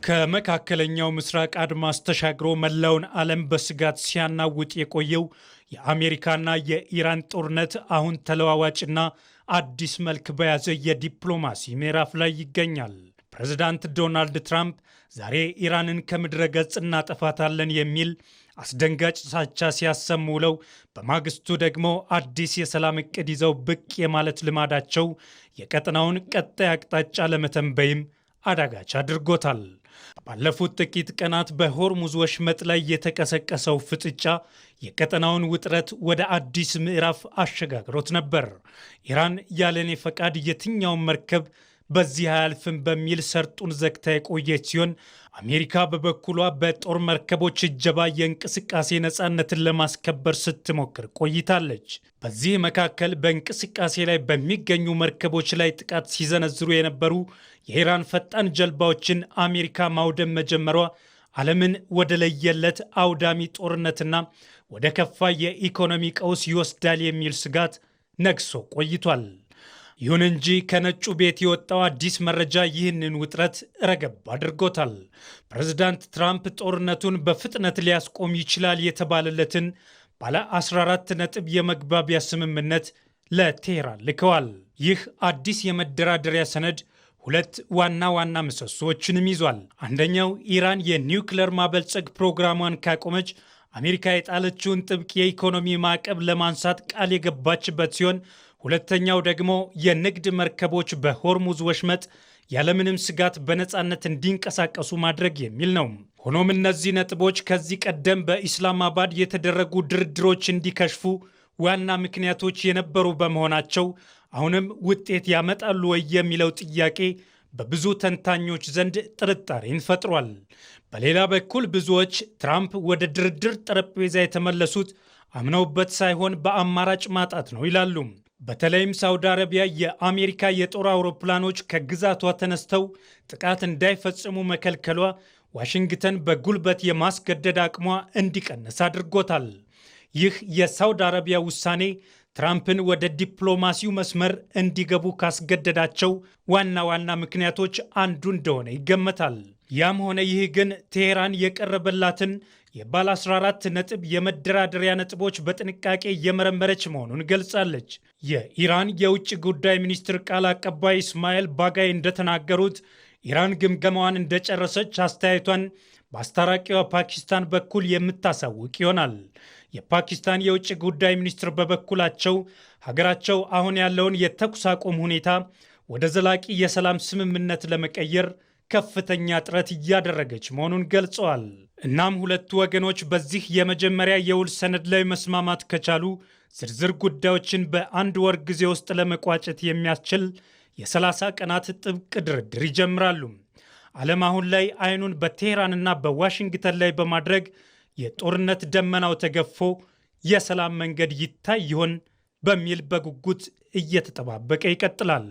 ከመካከለኛው ምስራቅ አድማስ ተሻግሮ መላውን ዓለም በስጋት ሲያናውጥ የቆየው የአሜሪካና የኢራን ጦርነት አሁን ተለዋዋጭና አዲስ መልክ በያዘ የዲፕሎማሲ ምዕራፍ ላይ ይገኛል። ፕሬዝዳንት ዶናልድ ትራምፕ ዛሬ ኢራንን ከምድረ ገጽ እናጠፋታለን የሚል አስደንጋጭ ዛቻ ሲያሰሙ ውለው በማግስቱ ደግሞ አዲስ የሰላም ዕቅድ ይዘው ብቅ የማለት ልማዳቸው የቀጠናውን ቀጣይ አቅጣጫ ለመተንበይም አዳጋች አድርጎታል። ባለፉት ጥቂት ቀናት በሆርሙዝ ወሽመጥ ላይ የተቀሰቀሰው ፍጥጫ የቀጠናውን ውጥረት ወደ አዲስ ምዕራፍ አሸጋግሮት ነበር። ኢራን ያለኔ ፈቃድ የትኛውን መርከብ በዚህ አያልፍም በሚል ሰርጡን ዘግታ የቆየች ሲሆን አሜሪካ በበኩሏ በጦር መርከቦች እጀባ የእንቅስቃሴ ነፃነትን ለማስከበር ስትሞክር ቆይታለች። በዚህ መካከል በእንቅስቃሴ ላይ በሚገኙ መርከቦች ላይ ጥቃት ሲዘነዝሩ የነበሩ የኢራን ፈጣን ጀልባዎችን አሜሪካ ማውደም መጀመሯ ዓለምን ወደ ለየለት አውዳሚ ጦርነትና ወደ ከፋ የኢኮኖሚ ቀውስ ይወስዳል የሚል ስጋት ነግሶ ቆይቷል። ይሁን እንጂ ከነጩ ቤት የወጣው አዲስ መረጃ ይህንን ውጥረት ረገብ አድርጎታል። ፕሬዝዳንት ትራምፕ ጦርነቱን በፍጥነት ሊያስቆም ይችላል የተባለለትን ባለ 14 ነጥብ የመግባቢያ ስምምነት ለቴህራን ልከዋል። ይህ አዲስ የመደራደሪያ ሰነድ ሁለት ዋና ዋና ምሰሶዎችንም ይዟል። አንደኛው ኢራን የኒውክሌር ማበልጸግ ፕሮግራሟን ካቆመች አሜሪካ የጣለችውን ጥብቅ የኢኮኖሚ ማዕቀብ ለማንሳት ቃል የገባችበት ሲሆን ሁለተኛው ደግሞ የንግድ መርከቦች በሆርሙዝ ወሽመጥ ያለምንም ስጋት በነፃነት እንዲንቀሳቀሱ ማድረግ የሚል ነው። ሆኖም እነዚህ ነጥቦች ከዚህ ቀደም በኢስላማባድ የተደረጉ ድርድሮች እንዲከሽፉ ዋና ምክንያቶች የነበሩ በመሆናቸው አሁንም ውጤት ያመጣሉ ወይ የሚለው ጥያቄ በብዙ ተንታኞች ዘንድ ጥርጣሬን ፈጥሯል። በሌላ በኩል ብዙዎች ትራምፕ ወደ ድርድር ጠረጴዛ የተመለሱት አምነውበት ሳይሆን በአማራጭ ማጣት ነው ይላሉ። በተለይም ሳውዲ አረቢያ የአሜሪካ የጦር አውሮፕላኖች ከግዛቷ ተነስተው ጥቃት እንዳይፈጽሙ መከልከሏ ዋሽንግተን በጉልበት የማስገደድ አቅሟ እንዲቀንስ አድርጎታል። ይህ የሳውዲ አረቢያ ውሳኔ ትራምፕን ወደ ዲፕሎማሲው መስመር እንዲገቡ ካስገደዳቸው ዋና ዋና ምክንያቶች አንዱ እንደሆነ ይገመታል። ያም ሆነ ይህ ግን ቴሄራን የቀረበላትን የባለ 14 ነጥብ የመደራደሪያ ነጥቦች በጥንቃቄ እየመረመረች መሆኑን ገልጻለች። የኢራን የውጭ ጉዳይ ሚኒስትር ቃል አቀባይ እስማኤል ባጋይ እንደተናገሩት ኢራን ግምገማዋን እንደጨረሰች አስተያየቷን በአስታራቂዋ ፓኪስታን በኩል የምታሳውቅ ይሆናል። የፓኪስታን የውጭ ጉዳይ ሚኒስትር በበኩላቸው ሀገራቸው አሁን ያለውን የተኩስ አቁም ሁኔታ ወደ ዘላቂ የሰላም ስምምነት ለመቀየር ከፍተኛ ጥረት እያደረገች መሆኑን ገልጸዋል። እናም ሁለቱ ወገኖች በዚህ የመጀመሪያ የውል ሰነድ ላይ መስማማት ከቻሉ ዝርዝር ጉዳዮችን በአንድ ወር ጊዜ ውስጥ ለመቋጨት የሚያስችል የ30 ቀናት ጥብቅ ድርድር ይጀምራሉ። ዓለም አሁን ላይ አይኑን በቴህራንና በዋሽንግተን ላይ በማድረግ የጦርነት ደመናው ተገፎ የሰላም መንገድ ይታይ ይሆን በሚል በጉጉት እየተጠባበቀ ይቀጥላል።